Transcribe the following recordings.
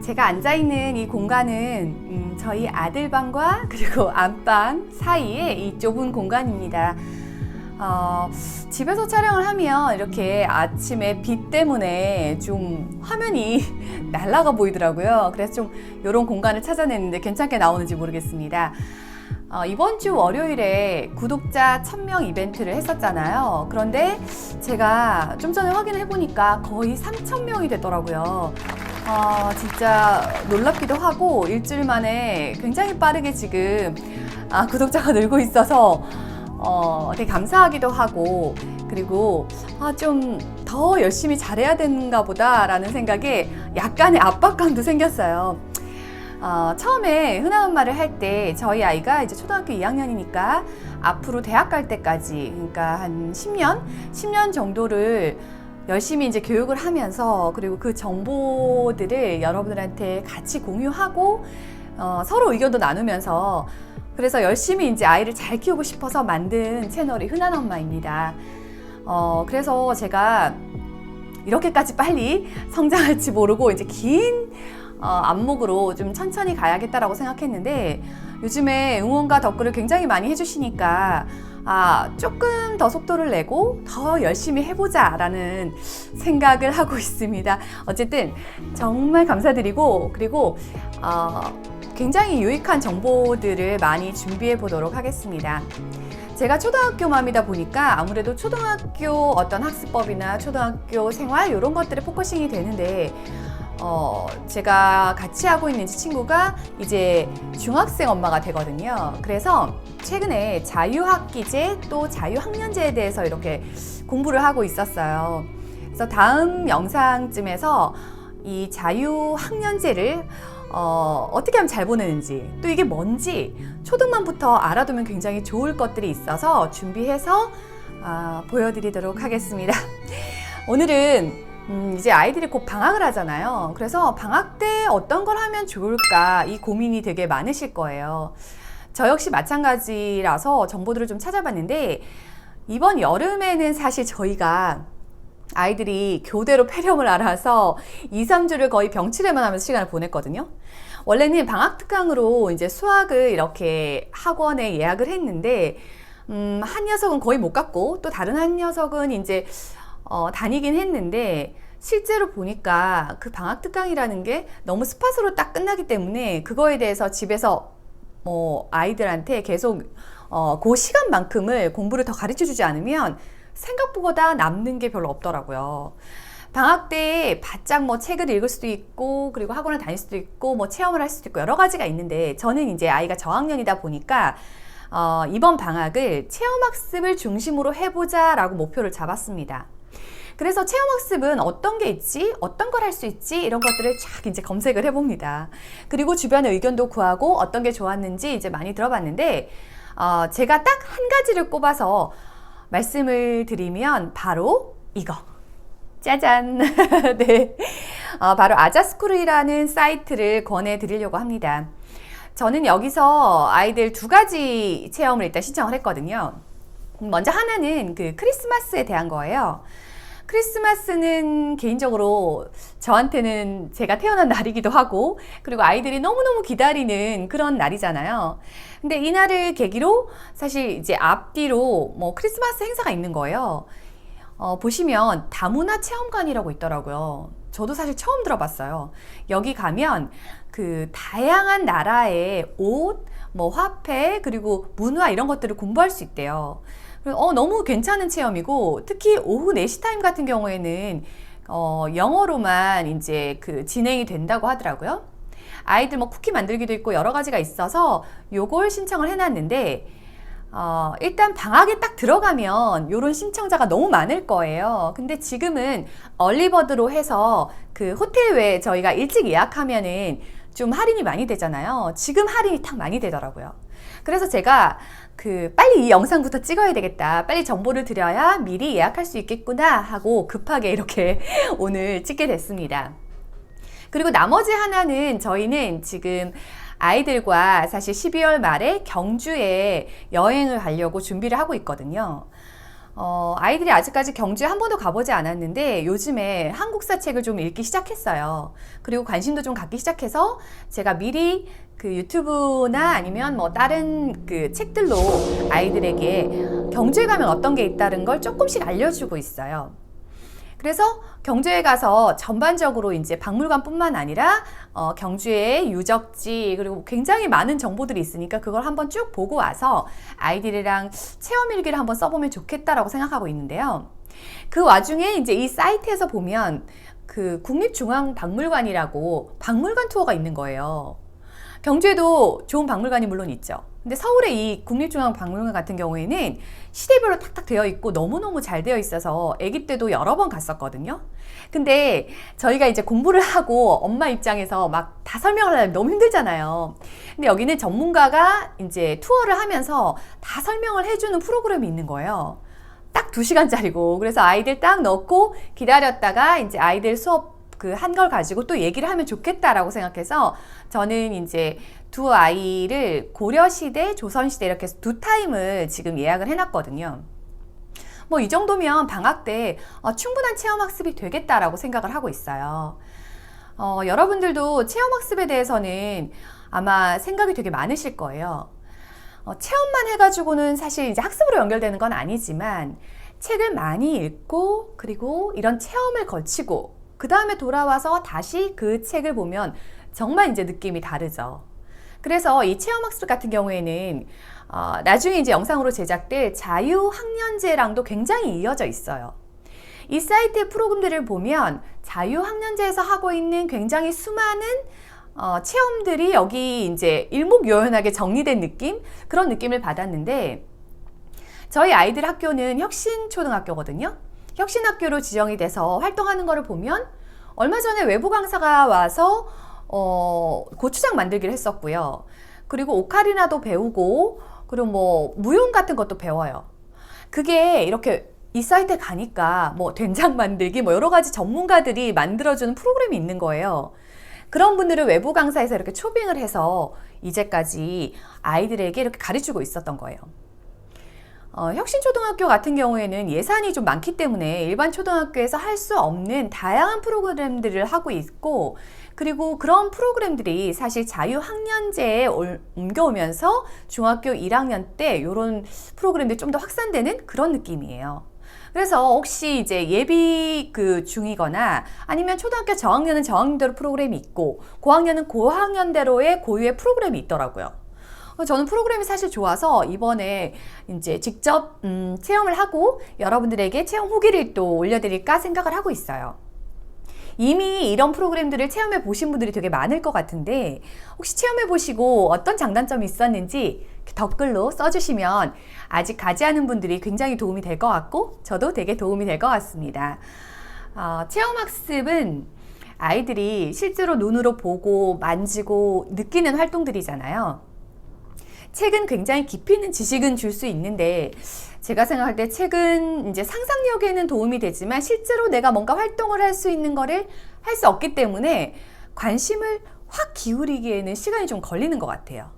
제가 앉아있는 이 공간은 저희 아들 방과 그리고 안방 사이에 이 좁은 공간입니다. 집에서 촬영을 하면 이렇게 아침에 빛 때문에 좀 화면이 날아가 보이더라고요. 그래서 좀 이런 공간을 찾아냈는데 괜찮게 나오는지 모르겠습니다. 이번 주 월요일에 구독자 1000명 이벤트를 했었잖아요. 그런데 제가 좀 전에 확인을 해보니까 거의 3000명이 됐더라고요. 진짜 놀랍기도 하고 일주일 만에 굉장히 빠르게 지금 구독자가 늘고 있어서 되게 감사하기도 하고, 그리고 좀 더 열심히 잘해야 되는가 보다 라는 생각에 약간의 압박감도 생겼어요. 처음에 흔한 엄마를 할 때 저희 아이가 이제 초등학교 2학년이니까 앞으로 대학 갈 때까지, 그러니까 한 10년 정도를 열심히 이제 교육을 하면서, 그리고 그 정보들을 여러분들한테 같이 공유하고 서로 의견도 나누면서, 그래서 열심히 이제 아이를 잘 키우고 싶어서 만든 채널이 흔한 엄마입니다. 그래서 제가 이렇게까지 빨리 성장할지 모르고 이제 긴 안목으로 좀 천천히 가야겠다라고 생각했는데, 요즘에 응원과 댓글을 굉장히 많이 해주시니까 조금 더 속도를 내고 더 열심히 해보자 라는 생각을 하고 있습니다. 어쨌든 정말 감사드리고, 그리고 굉장히 유익한 정보들을 많이 준비해 보도록 하겠습니다. 제가 초등학교 맘이다 보니까 아무래도 초등학교 어떤 학습법이나 초등학교 생활 이런 것들에 포커싱이 되는데, 제가 같이 하고 있는 친구가 이제 중학생 엄마가 되거든요. 그래서 최근에 자유학기제 또 자유학년제에 대해서 이렇게 공부를 하고 있었어요. 그래서 다음 영상쯤에서 이 자유학년제를 어떻게 하면 잘 보내는지, 또 이게 뭔지 초등만부터 알아두면 굉장히 좋을 것들이 있어서 준비해서 보여드리도록 하겠습니다. 오늘은 이제 아이들이 곧 방학을 하잖아요. 그래서 방학 때 어떤 걸 하면 좋을까, 이 고민이 되게 많으실 거예요. 저 역시 마찬가지라서 정보들을 좀 찾아봤는데, 이번 여름에는 사실 저희가 아이들이 교대로 폐렴을 앓아서 2, 3주를 거의 병치레만 하면서 시간을 보냈거든요. 원래는 방학 특강으로 이제 수학을 이렇게 학원에 예약을 했는데, 한 녀석은 거의 못 갔고, 또 다른 한 녀석은 이제 다니긴 했는데, 실제로 보니까 그 방학 특강이라는 게 너무 스팟으로 딱 끝나기 때문에 그거에 대해서 집에서 아이들한테 계속 그 시간만큼을 공부를 더 가르쳐 주지 않으면 생각보다 남는 게 별로 없더라고요. 방학 때 바짝 책을 읽을 수도 있고, 그리고 학원을 다닐 수도 있고, 체험을 할 수도 있고, 여러 가지가 있는데, 저는 이제 아이가 저학년이다 보니까 이번 방학을 체험학습을 중심으로 해보자 라고 목표를 잡았습니다. 그래서 체험학습은 어떤 게 있지? 어떤 걸 할 수 있지? 이런 것들을 쫙 이제 검색을 해봅니다. 그리고 주변의 의견도 구하고 어떤 게 좋았는지 이제 많이 들어봤는데, 제가 딱 한 가지를 꼽아서 말씀을 드리면 바로 이거. 짜잔. 네. 바로 아자스쿨이라는 사이트를 권해드리려고 합니다. 저는 여기서 아이들 2가지 체험을 일단 신청을 했거든요. 먼저 하나는 그 크리스마스에 대한 거예요. 크리스마스는 개인적으로 저한테는 제가 태어난 날이기도 하고, 그리고 아이들이 너무너무 기다리는 그런 날이잖아요. 근데 이 날을 계기로 사실 이제 앞뒤로 크리스마스 행사가 있는 거예요. 보시면 다문화 체험관이라고 있더라고요. 저도 사실 처음 들어봤어요. 여기 가면 그 다양한 나라의 옷, 화폐, 그리고 문화 이런 것들을 공부할 수 있대요. 너무 괜찮은 체험이고, 특히 오후 4시 타임 같은 경우에는 영어로만 이제 그 진행이 된다고 하더라고요. 아이들 쿠키 만들기도 있고 여러 가지가 있어서 요걸 신청을 해놨는데, 일단 방학에 딱 들어가면 요런 신청자가 너무 많을 거예요. 근데 지금은 얼리버드로 해서 그 호텔 외에 저희가 일찍 예약하면은 좀 할인이 많이 되잖아요. 지금 할인이 딱 많이 되더라고요. 그래서 제가 빨리 이 영상부터 찍어야 되겠다, 빨리 정보를 드려야 미리 예약할 수 있겠구나 하고 급하게 이렇게 오늘 찍게 됐습니다. 그리고 나머지 하나는 저희는 지금 아이들과 사실 12월 말에 경주에 여행을 가려고 준비를 하고 있거든요. 아이들이 아직까지 경주에 한 번도 가보지 않았는데 요즘에 한국사 책을 좀 읽기 시작했어요. 그리고 관심도 좀 갖기 시작해서 제가 미리 그 유튜브나 아니면 뭐 다른 그 책들로 아이들에게 경주에 가면 어떤 게 있다는 걸 조금씩 알려주고 있어요. 그래서 경주에 가서 전반적으로 이제 박물관뿐만 아니라 경주의 유적지 그리고 굉장히 많은 정보들이 있으니까 그걸 한번 쭉 보고 와서 아이들이랑 체험 일기를 한번 써보면 좋겠다라고 생각하고 있는데요. 그 와중에 이제 이 사이트에서 보면 그 국립중앙박물관이라고 박물관 투어가 있는 거예요. 경주에도 좋은 박물관이 물론 있죠. 근데 서울의 이 국립중앙박물관 같은 경우에는 시대별로 탁탁 되어 있고 너무너무 잘 되어 있어서 아기 때도 여러 번 갔었거든요. 근데 저희가 이제 공부를 하고 엄마 입장에서 막 다 설명을 하려면 너무 힘들잖아요. 근데 여기는 전문가가 이제 투어를 하면서 다 설명을 해주는 프로그램이 있는 거예요. 딱 2시간짜리고. 그래서 아이들 딱 넣고 기다렸다가 이제 아이들 수업 그 한 걸 가지고 또 얘기를 하면 좋겠다라고 생각해서 저는 이제 두 아이를 고려시대, 조선시대 이렇게 해서 2타임을 지금 예약을 해놨거든요. 뭐 이 정도면 방학 때 충분한 체험학습이 되겠다라고 생각을 하고 있어요. 여러분들도 체험학습에 대해서는 아마 생각이 되게 많으실 거예요. 체험만 해가지고는 사실 이제 학습으로 연결되는 건 아니지만 책을 많이 읽고 그리고 이런 체험을 거치고 그 다음에 돌아와서 다시 그 책을 보면 정말 이제 느낌이 다르죠. 그래서 이 체험학습 같은 경우에는 나중에 이제 영상으로 제작될 자유학년제랑도 굉장히 이어져 있어요. 이 사이트의 프로그램들을 보면 자유학년제에서 하고 있는 굉장히 수많은 체험들이 여기 이제 일목요연하게 정리된 느낌? 그런 느낌을 받았는데 저희 아이들 학교는 혁신초등학교거든요. 혁신학교로 지정이 돼서 활동하는 거를 보면 얼마 전에 외부 강사가 와서 고추장 만들기를 했었고요. 그리고 오카리나도 배우고 그리고 뭐 무용 같은 것도 배워요. 그게 이렇게 이 사이트에 가니까 뭐 된장 만들기 뭐 여러 가지 전문가들이 만들어주는 프로그램이 있는 거예요. 그런 분들을 외부 강사에서 이렇게 초빙을 해서 이제까지 아이들에게 이렇게 가르치고 있었던 거예요. 혁신초등학교 같은 경우에는 예산이 좀 많기 때문에 일반 초등학교에서 할 수 없는 다양한 프로그램들을 하고 있고 그리고 그런 프로그램들이 사실 자유학년제에 옮겨오면서 중학교 1학년 때 이런 프로그램들이 좀 더 확산되는 그런 느낌이에요. 그래서 혹시 이제 예비 그 중이거나 아니면 초등학교 저학년은 저학년대로 프로그램이 있고 고학년은 고학년대로의 고유의 프로그램이 있더라고요. 저는 프로그램이 사실 좋아서 이번에 이제 직접 체험을 하고 여러분들에게 체험 후기를 또 올려드릴까 생각을 하고 있어요. 이미 이런 프로그램들을 체험해 보신 분들이 되게 많을 것 같은데 혹시 체험해 보시고 어떤 장단점이 있었는지 댓글로 써주시면 아직 가지 않은 분들이 굉장히 도움이 될 것 같고 저도 되게 도움이 될 것 같습니다. 체험학습은 아이들이 실제로 눈으로 보고 만지고 느끼는 활동들이잖아요. 책은 굉장히 깊이 있는 지식은 줄 수 있는데 제가 생각할 때 책은 이제 상상력에는 도움이 되지만 실제로 내가 뭔가 활동을 할 수 있는 거를 할 수 없기 때문에 관심을 확 기울이기에는 시간이 좀 걸리는 것 같아요.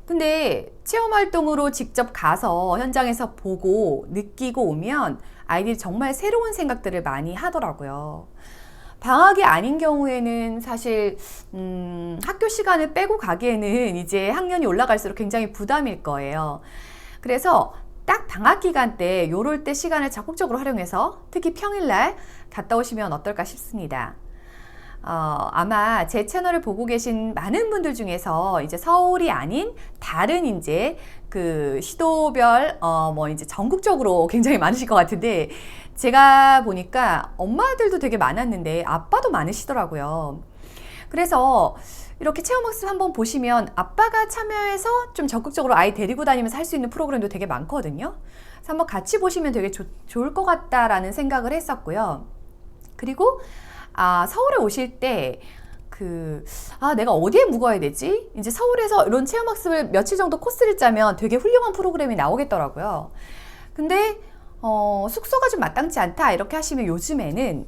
근데 체험 활동으로 직접 가서 현장에서 보고 느끼고 오면 아이들이 정말 새로운 생각들을 많이 하더라고요. 방학이 아닌 경우에는 사실 학교 시간을 빼고 가기에는 이제 학년이 올라갈수록 굉장히 부담일 거예요. 그래서 딱 방학 기간 때 요럴 때 시간을 적극적으로 활용해서 특히 평일날 갔다 오시면 어떨까 싶습니다. 아마 제 채널을 보고 계신 많은 분들 중에서 이제 서울이 아닌 다른 이제 그 시도별 뭐 이제 전국적으로 굉장히 많으실 것 같은데 제가 보니까 엄마들도 되게 많았는데 아빠도 많으시더라고요. 그래서 이렇게 체험학습 한번 보시면 아빠가 참여해서 좀 적극적으로 아이 데리고 다니면서 할 수 있는 프로그램도 되게 많거든요. 그래서 한번 같이 보시면 되게 좋을 것 같다라는 생각을 했었고요. 그리고 서울에 오실 때 내가 어디에 묵어야 되지? 이제 서울에서 이런 체험학습을 며칠 정도 코스를 짜면 되게 훌륭한 프로그램이 나오겠더라고요. 근데 숙소가 좀 마땅치 않다 이렇게 하시면 요즘에는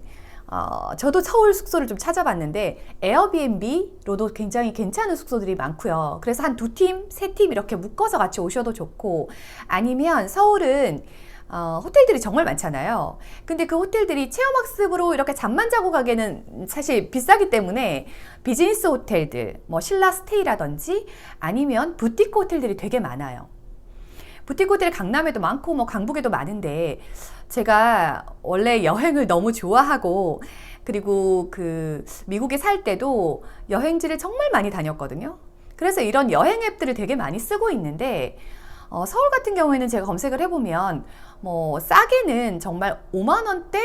저도 서울 숙소를 좀 찾아봤는데 에어비앤비로도 굉장히 괜찮은 숙소들이 많고요. 그래서 한 2팀, 3팀 이렇게 묶어서 같이 오셔도 좋고 아니면 서울은 호텔들이 정말 많잖아요. 근데 그 호텔들이 체험학습으로 이렇게 잠만 자고 가기에는 사실 비싸기 때문에 비즈니스 호텔들, 뭐 신라 스테이라든지 아니면 부티크 호텔들이 되게 많아요. 부티크 호텔 강남에도 많고 뭐 강북에도 많은데 제가 원래 여행을 너무 좋아하고 그리고 그 미국에 살 때도 여행지를 정말 많이 다녔거든요. 그래서 이런 여행 앱들을 되게 많이 쓰고 있는데 서울 같은 경우에는 제가 검색을 해보면 뭐 싸게는 정말 5만 원대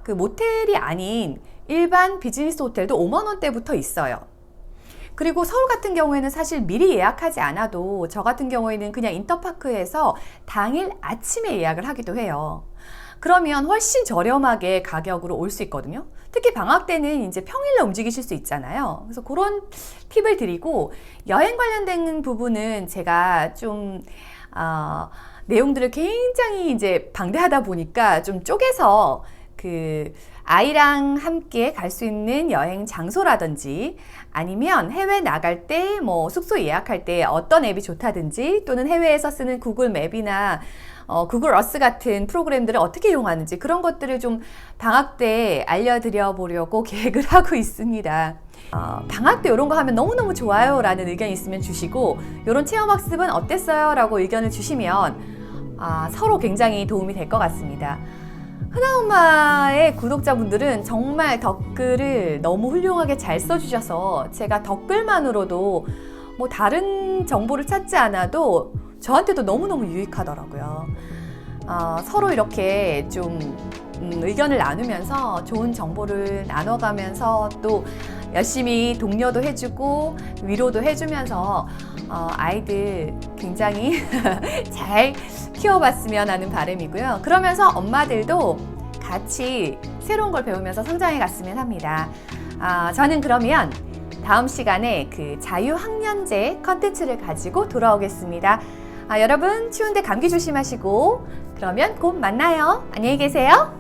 그 모텔이 아닌 일반 비즈니스 호텔도 5만 원대부터 있어요. 그리고 서울 같은 경우에는 사실 미리 예약하지 않아도 저 같은 경우에는 그냥 인터파크에서 당일 아침에 예약을 하기도 해요. 그러면 훨씬 저렴하게 가격으로 올 수 있거든요. 특히 방학 때는 이제 평일에 움직이실 수 있잖아요. 그래서 그런 팁을 드리고 여행 관련된 부분은 제가 좀 내용들을 굉장히 이제 방대하다 보니까 좀 쪼개서 그 아이랑 함께 갈 수 있는 여행 장소라든지 아니면 해외 나갈 때 뭐 숙소 예약할 때 어떤 앱이 좋다든지 또는 해외에서 쓰는 구글 맵이나 구글 어스 같은 프로그램들을 어떻게 이용하는지 그런 것들을 좀 방학 때 알려드려 보려고 계획을 하고 있습니다. 방학 때 이런 거 하면 너무너무 좋아요 라는 의견이 있으면 주시고 이런 체험학습은 어땠어요? 라고 의견을 주시면 서로 굉장히 도움이 될 것 같습니다. 흔한엄마의 구독자분들은 정말 댓글을 너무 훌륭하게 잘 써주셔서 제가 댓글만으로도 뭐 다른 정보를 찾지 않아도 저한테도 너무너무 유익하더라고요. 서로 이렇게 좀 의견을 나누면서 좋은 정보를 나눠가면서 또 열심히 독려도 해주고 위로도 해주면서 아이들 굉장히 잘 키워봤으면 하는 바람이고요. 그러면서 엄마들도 같이 새로운 걸 배우면서 성장해 갔으면 합니다. 저는 그러면 다음 시간에 그 자유학년제 컨텐츠를 가지고 돌아오겠습니다. 여러분 추운데 감기 조심하시고 그러면 곧 만나요. 안녕히 계세요.